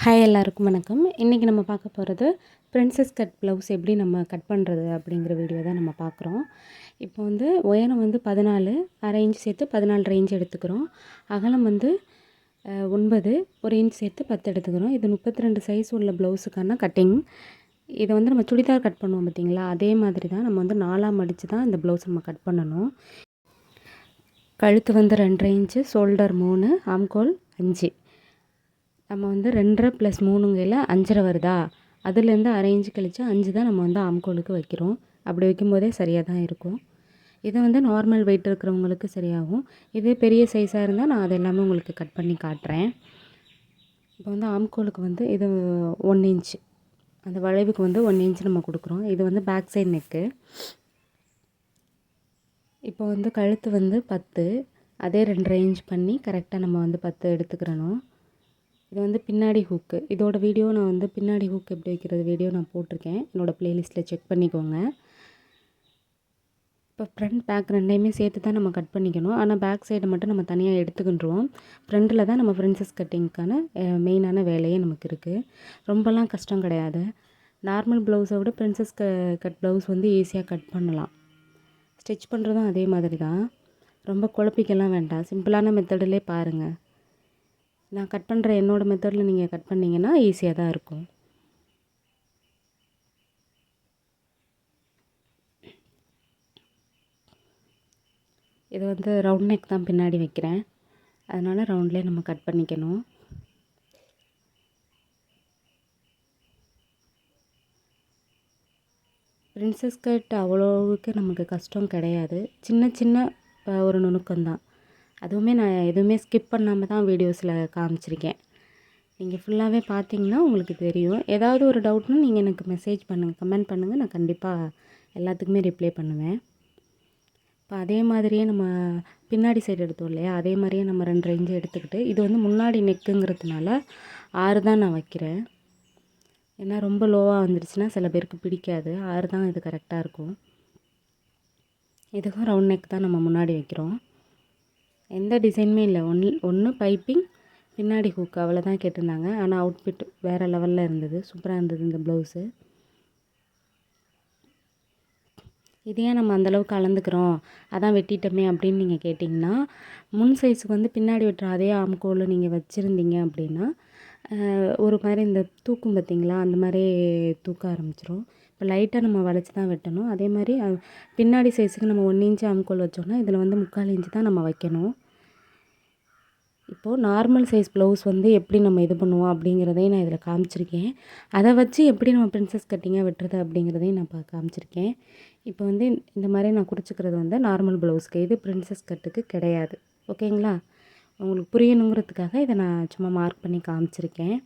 Hi எல்லாருக்கும் வணக்கம். இன்றைக்கி நம்ம பார்க்க போகிறது பிரின்சஸ் கட் ப்ளவுஸ் எப்படி நம்ம கட் பண்ணுறது அப்படிங்கிற வீடியோ தான் நம்ம பார்க்குறோம். இப்போ வந்து உயரம் வந்து 14, அரை இன்ச் சேர்த்து 14 இன்ச் எடுத்துக்கிறோம். அகலம் வந்து 9, 1 இன்ச் சேர்த்து 10 எடுத்துக்கிறோம். இது 32 சைஸ் உள்ள ப்ளவுஸுக்கான கட்டிங். இதை வந்து நம்ம சுடிதார் கட் பண்ணுவோம் பார்த்திங்களா, அதே மாதிரி தான் நம்ம வந்து 4ஆக மடித்து தான் இந்த ப்ளவுஸ் நம்ம கட் பண்ணணும். கழுத்து வந்து 2.5 இன்ச்சு, ஷோல்டர் 3, ஆம்கோல் 5. நம்ம வந்து 2.5 + 3ங்கையில் 5.5 வருதா, அதுலேருந்து அரை இன்ச்சு கழித்து 5 தான் நம்ம வந்து ஆம்கோலுக்கு வைக்கிறோம். அப்படி வைக்கும்போதே சரியாக தான் இருக்கும். இது வந்து நார்மல் வெயிட் இருக்கிறவங்களுக்கு சரியாகும். இதே பெரிய சைஸாக இருந்தால் நான் அது எல்லாமே உங்களுக்கு கட் பண்ணி காட்டுறேன். இப்போ வந்து ஆம்கோலுக்கு வந்து இது 1 இன்ச்சு, அந்த வளைவுக்கு வந்து 1 இன்ச் நம்ம கொடுக்குறோம். இது வந்து பேக் சைட் நெக்கு. இப்போ வந்து கழுத்து வந்து 10, அதே 2.5 இன்ச் பண்ணி கரெக்டாக நம்ம வந்து 10 எடுத்துக்கிறணும். இது வந்து பின்னாடி ஹூக்கு. இதோட வீடியோ நான் வந்து பின்னாடி ஹூக் எப்படி வைக்கிறது வீடியோ நான் போட்டிருக்கேன். என்னோடய ப்ளேலிஸ்ட்டில் செக் பண்ணிக்கோங்க. இப்போ ஃப்ரண்ட் பேக் ரெண்டையுமே சேர்த்து தான் நம்ம கட் பண்ணிக்கணும். ஆனால் பேக் சைடை மட்டும் நம்ம தனியாக எடுத்துக்கின்றோம். ஃப்ரண்ட்டில் தான் நம்ம பிரின்சஸ் கட்டிங்க்கான மெயினான வேலையே நமக்கு இருக்குது. ரொம்பலாம் கஷ்டம் கிடையாது. நார்மல் ப்ளவுஸை விட பிரின்சஸ் கட் ப்ளவுஸ் வந்து ஈஸியாக கட் பண்ணலாம். ஸ்டிச் பண்ணுறதும் அதே மாதிரி தான். ரொம்ப குழப்பிக்கலாம் வேண்டாம். சிம்பிளான மெத்தடிலே பாருங்கள். நான் கட் பண்ணுற என்னோடய மெத்தடில் நீங்கள் கட் பண்ணிங்கன்னா ஈஸியாக தான் இருக்கும். இது வந்து ரவுண்ட் நெக் தான் பின்னாடி வைக்கிறேன், அதனால் ரவுண்ட்லேயே நம்ம கட் பண்ணிக்கணும். பிரின்சஸ் கட் அவ்வளோவுக்கு நமக்கு கஷ்டம் கிடையாது. சின்ன சின்ன ஒரு நுணுக்கம்தான். அதுவுமே நான் எதுவுமே ஸ்கிப் பண்ணாமல் தான் வீடியோஸில் காமிச்சிருக்கேன். நீங்கள் ஃபுல்லாகவே பார்த்தீங்கன்னா உங்களுக்கு தெரியும். ஏதாவது ஒரு டவுட்னா நீங்கள் எனக்கு மெசேஜ் பண்ணுங்கள், கமெண்ட் பண்ணுங்கள். நான் கண்டிப்பாக எல்லாத்துக்குமே ரிப்ளை பண்ணுவேன். இப்போ அதே மாதிரியே நம்ம பின்னாடி சைடு எடுத்தோம் இல்லையா, அதே மாதிரியே நம்ம 2.5 இன்ச்சு எடுத்துக்கிட்டு, இது வந்து முன்னாடி நெக்குங்கிறதுனால 6 தான் நான் வைக்கிறேன். ஏன்னா ரொம்ப லோவாக வந்துடுச்சுன்னா சில பேருக்கு பிடிக்காது. 6 தான் இது கரெக்டாக இருக்கும். இதுக்கும் ரவுண்ட் நெக் தான் நம்ம முன்னாடி வைக்கிறோம். எந்த டிசைனுமே இல்லை. ஒன்று பைப்பிங், பின்னாடி ஹூக், அவ்வளோதான் கேட்டிருந்தாங்க. ஆனால் அவுட்ஃபிட் வேறு லெவலில் இருந்தது. சூப்பராக இருந்தது இந்த ப்ளவுஸு. இதையே நம்ம அந்தளவுக்கு அளந்துக்கிறோம், அதான் வெட்டிட்டோமே அப்படின்னு நீங்கள் கேட்டிங்கன்னா, முன் சைஸுக்கு வந்து பின்னாடி வெட்டுற அதே ஆம்கோல் நீங்கள் வச்சுருந்தீங்க அப்படின்னா ஒரு மாதிரி இந்த தூக்கும் பார்த்திங்களா, அந்த மாதிரி தூக்க ஆரம்பிச்சிரும். இப்போ லைட்டாக நம்ம வளைச்சி தான் வெட்டணும். அதே மாதிரி பின்னாடி சைஸுக்கு நம்ம 1 இன்ச்சு ஆம்கோல் வச்சோம்னா இதில் வந்து 3/4 இன்ச்சு தான் நம்ம வைக்கணும். இப்போது நார்மல் சைஸ் ப்ளவுஸ் வந்து எப்படி நம்ம இது பண்ணுவோம் அப்படிங்கிறதையும் நான் இதில் காமிச்சிருக்கேன். அதை வச்சு எப்படி நம்ம பிரின்சஸ் கட்டிங்காக வெட்டுறது அப்படிங்கிறதையும் நான் காமிச்சிருக்கேன். இப்போ வந்து இந்த மாதிரி நான் குறிச்சிக்கிறது வந்து நார்மல் ப்ளவுஸ்க்கு, இது பிரின்சஸ் கட்டுக்கு கிடையாது. ஓகேங்களா? உங்களுக்கு புரியணுங்கிறதுக்காக இதை நான் சும்மா மார்க் பண்ணி காமிச்சிருக்கேன்.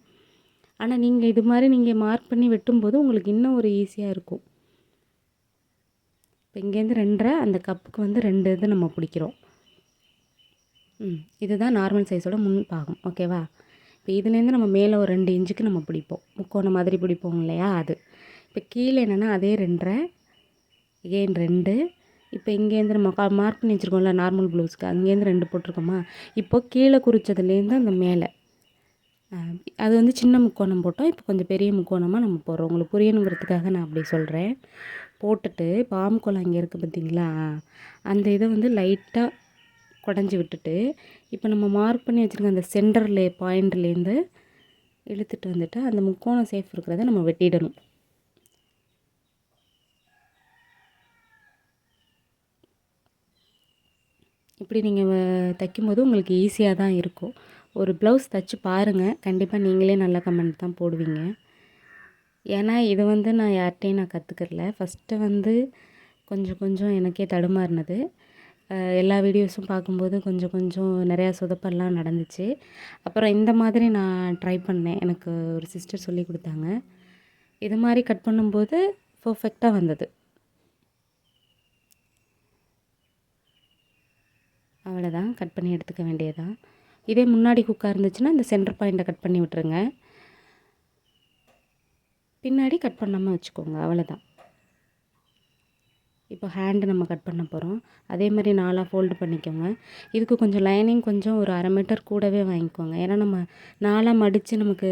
ஆனால் நீங்கள் இது மாதிரி நீங்கள் மார்க் பண்ணி வெட்டும்போது உங்களுக்கு இன்னும் ஒரு ஈஸியாக இருக்கும். இப்போ இங்கேருந்து 2.5, அந்த கப்புக்கு வந்து 2 இது நம்ம பிடிக்கிறோம். இதுதான் நார்மல் சைஸோட முன் பாகம். ஓகேவா? இப்போ இதுலேருந்து நம்ம மேலே ஒரு 2 இன்ச்சுக்கு நம்ம பிடிப்போம், முக்கோணம் மாதிரி பிடிப்போம் இல்லையா, அது. இப்போ கீழே என்னென்னா அதே 2.5, again 2. இப்போ இங்கேருந்து நம்ம மார்க் பண்ணி வச்சுருக்கோம்ல நார்மல் ப்ளவுஸ்க்கு, அங்கேருந்து 2 போட்டிருக்கோமா. இப்போது கீழே குறித்ததுலேருந்து அந்த மேலே அது வந்து சின்ன முக்கோணம் போட்டோம். இப்போ கொஞ்சம் பெரிய முக்கோணமாக நம்ம போடுறோம். உங்களுக்கு புரியணுங்கிறதுக்காக நான் அப்படி சொல்கிறேன். போட்டுட்டு இப்போ ஆம்கோல் அங்கே இருக்குது பார்த்தீங்களா, அந்த இதை வந்து லைட்டாக குடஞ்சி விட்டுட்டு, இப்போ நம்ம மார்க் பண்ணி வச்சுருக்க அந்த சென்டர்லே பாயிண்ட்லேருந்து இழுத்துட்டு வந்துட்டு அந்த முக்கோணம் சேஃப் இருக்கிறத நம்ம வெட்டிடணும். இப்படி நீங்கள் தைக்கும்போது உங்களுக்கு ஈஸியாக தான் இருக்கும். ஒரு ப்ளவுஸ் தைச்சி பாருங்கள், கண்டிப்பாக நீங்களே நல்ல கமெண்ட் தான் போடுவீங்க. ஏன்னா இது வந்து நான் யார்கிட்டையும் நான் கற்றுக்கல. ஃபஸ்ட்டு வந்து கொஞ்சம் கொஞ்சம் எனக்கே தடுமாறினது. எல்லா வீடியோஸும் பார்க்கும்போது கொஞ்சம் கொஞ்சம் நிறையா சொதப்பல்லாம் நடந்துச்சு. அப்புறம் இந்த மாதிரி நான் ட்ரை பண்ணேன். எனக்கு ஒரு சிஸ்டர் சொல்லி கொடுத்தாங்க. இது மாதிரி கட் பண்ணும்போது பர்ஃபெக்டாக வந்தது. அவ்வளோதான், கட் பண்ணி எடுத்துக்க வேண்டியதான். இதே முன்னாடி ஹூக்காக இருந்துச்சுன்னா இந்த சென்டர் பாயிண்ட்டை கட் பண்ணி விட்டுருங்க, பின்னாடி கட் பண்ணாமல் வச்சுக்கோங்க. அவ்வளோதான். இப்போ ஹேண்டு நம்ம கட் பண்ண போகிறோம். அதே மாதிரி 4ஆக ஃபோல்டு பண்ணிக்கோங்க. இதுக்கு கொஞ்சம் லைனிங் கொஞ்சம் ஒரு 1/2 மீட்டர் கூடவே வாங்கிக்கோங்க. ஏன்னா நம்ம 4ஆக மடித்து நமக்கு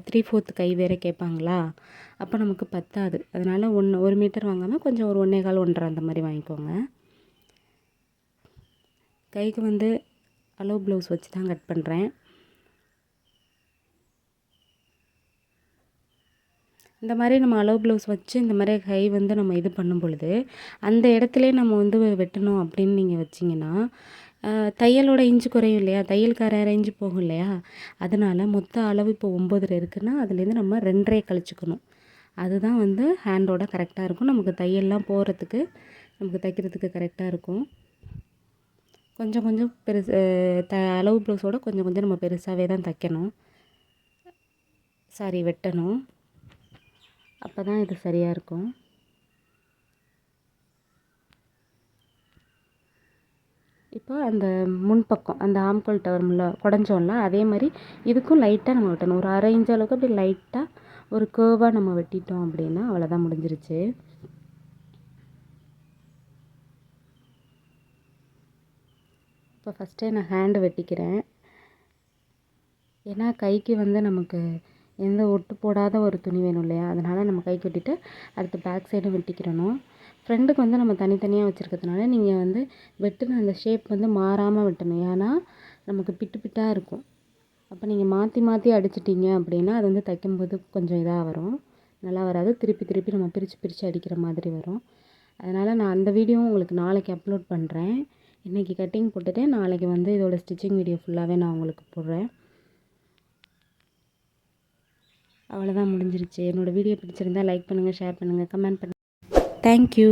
3/4 கை வேறு கேட்பாங்களா, அப்போ நமக்கு பத்தாது. அதனால் 1 மீட்டர் வாங்காமல் கொஞ்சம் ஒரு 1 1/4 1/2 அந்த மாதிரி வாங்கிக்கோங்க. கைக்கு வந்து அளவு ப்ளவுஸ் வச்சு தான் கட் பண்ணுறேன். இந்த மாதிரி நம்ம அளவு ப்ளவுஸ் வச்சு இந்த மாதிரி கை வந்து நம்ம இது பண்ணும் பொழுது அந்த இடத்துலையே நம்ம வந்து வெட்டணும் அப்படின்னு நீங்கள் வச்சிங்கன்னா தையலோட இன்ச்சு குறையும் இல்லையா, தையலுக்கு 1/2 இன்ச்சு போகும் இல்லையா. அதனால் மொத்த அளவு இப்போ 9 இருக்குன்னா அதுலேருந்து நம்ம 2.5 கழிச்சுக்கணும். அதுதான் வந்து ஹேண்டோட கரெக்டாக இருக்கும். நமக்கு தையல்லாம் போகிறதுக்கு நமக்கு தைக்கிறதுக்கு கரெக்டாக இருக்கும். கொஞ்சம் கொஞ்சம் பெருசு அளவு ப்ளவுஸோட கொஞ்சம் கொஞ்சம் நம்ம பெருசாகவே தான் தைக்கணும், சாரி வெட்டணும். அப்போ தான் இது சரியாக இருக்கும். இப்போ அந்த முன்பக்கம் அந்த ஆம்கோல் டவர்மில் குடஞ்சோம்ல, அதே மாதிரி இதுக்கும் லைட்டாக நம்ம வெட்டணும். ஒரு 1/2 இன்ச் அளவுக்கு அப்படி லைட்டாக ஒரு கேர்வாக நம்ம வெட்டிட்டோம் அப்படின்னா அவ்வளோதான், முடிஞ்சிருச்சு. இப்போ ஃபஸ்ட்டே நான் ஹேண்டு வெட்டிக்கிறேன். ஏன்னா கைக்கு வந்து நமக்கு எந்த ஒட்டு போடாத ஒரு துணி வேணும் இல்லையா, அதனால் நம்ம கைக்கு வெட்டிட்டு அடுத்து பேக் சைடும் வெட்டிக்கிறணும். ஃப்ரெண்டுக்கு வந்து நம்ம தனித்தனியாக வச்சுருக்கிறதுனால நீங்கள் வந்து வெட்டுன அந்த ஷேப் வந்து மாறாமல் வெட்டணும். ஏன்னா நமக்கு பிட்டு பிட்டாக இருக்கும். அப்போ நீங்கள் மாற்றி மாற்றி அடிச்சிட்டிங்க அப்படின்னா அது வந்து தைக்கும்போது கொஞ்சம் இதாக வரும், நல்லா வராது. திருப்பி திருப்பி நம்ம பிரித்து பிரித்து அடிக்கிற மாதிரி வரும். அதனால் நான் அந்த வீடியோவும் உங்களுக்கு நாளைக்கு அப்லோட் பண்ணுறேன். இன்றைக்கி கட்டிங் போட்டுட்டு நாளைக்கு வந்து இதோட ஸ்டிச்சிங் வீடியோ ஃபுல்லாகவே நான் உங்களுக்கு போடுறேன். அவ்வளோதான், முடிஞ்சிருச்சு. என்னோடய வீடியோ பிடிச்சிருந்தால் லைக் பண்ணுங்கள், ஷேர் பண்ணுங்கள், கமெண்ட் பண்ணுங்கள். தேங்க்யூ.